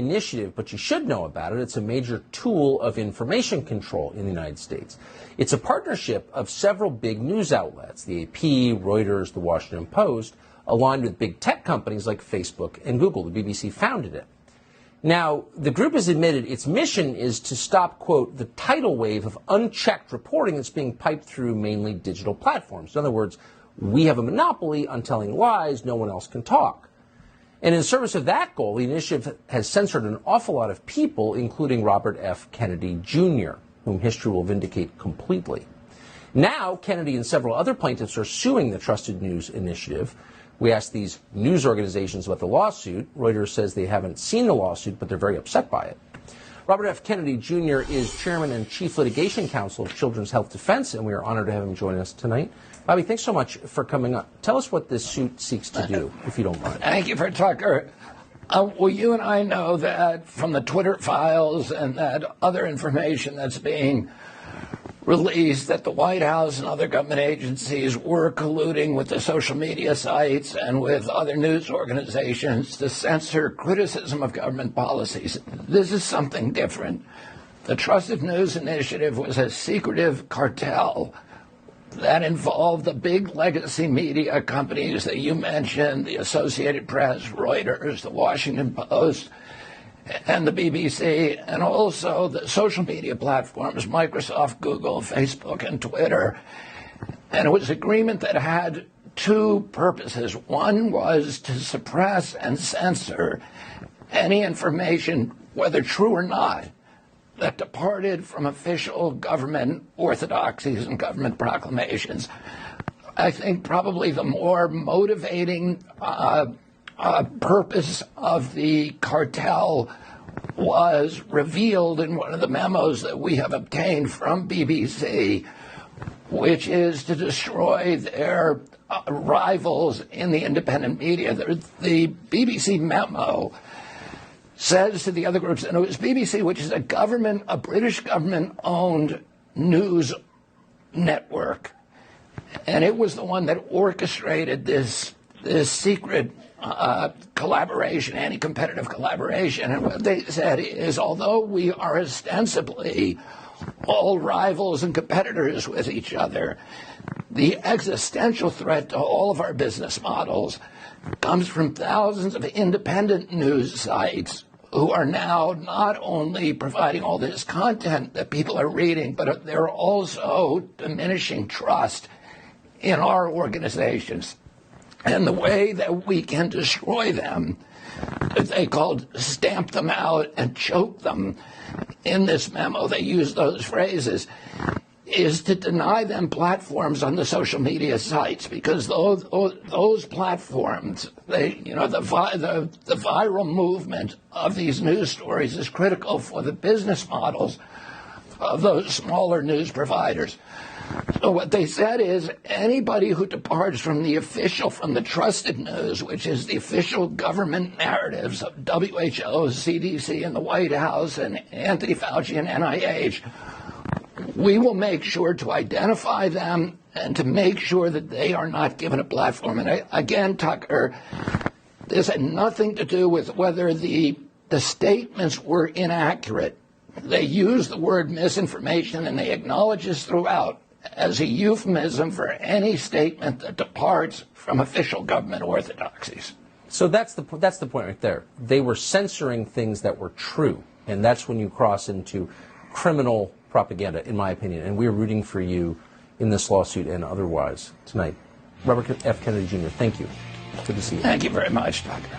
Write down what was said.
initiative, but you should know about it. It's a major tool of information control in the United States. It's a partnership of several big news outlets, the AP, Reuters, the Washington Post, aligned with big tech companies like Facebook and Google. The BBC founded it. Now, the group has admitted its mission is to stop, quote, the tidal wave of unchecked reporting that's being piped through mainly digital platforms. In other words, we have a monopoly on telling lies, no one else can talk. And in service of that goal, the initiative has censored an awful lot of people, including Robert F. Kennedy Jr., whom history will vindicate completely. Now, Kennedy and several other plaintiffs are suing the Trusted News Initiative. We asked these news organizations about the lawsuit. Reuters says they haven't seen the lawsuit, but they're very upset by it. Robert F. Kennedy Jr. is chairman and chief litigation counsel of Children's Health Defense, and we are honored to have him join us tonight. Bobby, thanks so much for coming up. Tell us what this suit seeks to do, if you don't mind. Thank you for Tucker. Well, you and I know that from the Twitter files and that other information that's being released that the White House and other government agencies were colluding with the social media sites and with other news organizations to censor criticism of government policies. This is something different. The Trusted News Initiative was a secretive cartel that involved the big legacy media companies that you mentioned, the Associated Press, Reuters, the Washington Post, and the BBC, and also the social media platforms, Microsoft, Google, Facebook, and Twitter. And it was an agreement that had two purposes. One was to suppress and censor any information, whether true or not, that departed from official government orthodoxies and government proclamations. I think probably the more motivating purpose of the cartel was revealed in one of the memos that we have obtained from BBC, which is to destroy their rivals in the independent media. The BBC memo says to the other groups, and it was BBC, which is a British government-owned news network, and it was the one that orchestrated this secret collaboration, anti-competitive collaboration. And what they said is, although we are ostensibly all rivals and competitors with each other, the existential threat to all of our business models comes from thousands of independent news sites who are now not only providing all this content that people are reading, but they're also diminishing trust in our organizations. And the way that we can destroy them, they called stamp them out and choke them. In this memo, they use those phrases, is to deny them platforms on the social media sites, because those platforms, the viral movement of these news stories is critical for the business models of those smaller news providers. So what they said is anybody who departs from the trusted news, which is the official government narratives of WHO, CDC, and the White House, and Anthony Fauci and NIH, we will make sure to identify them and to make sure that they are not given a platform. And again, Tucker, this had nothing to do with whether the statements were inaccurate. They use the word misinformation, and they acknowledge this throughout as a euphemism for any statement that departs from official government orthodoxies. So that's the point right there. They were censoring things that were true, and that's when you cross into criminal propaganda, in my opinion. And we're rooting for you in this lawsuit and otherwise tonight. Robert F. Kennedy Jr., thank you. Good to see you. Thank you very much, Tucker.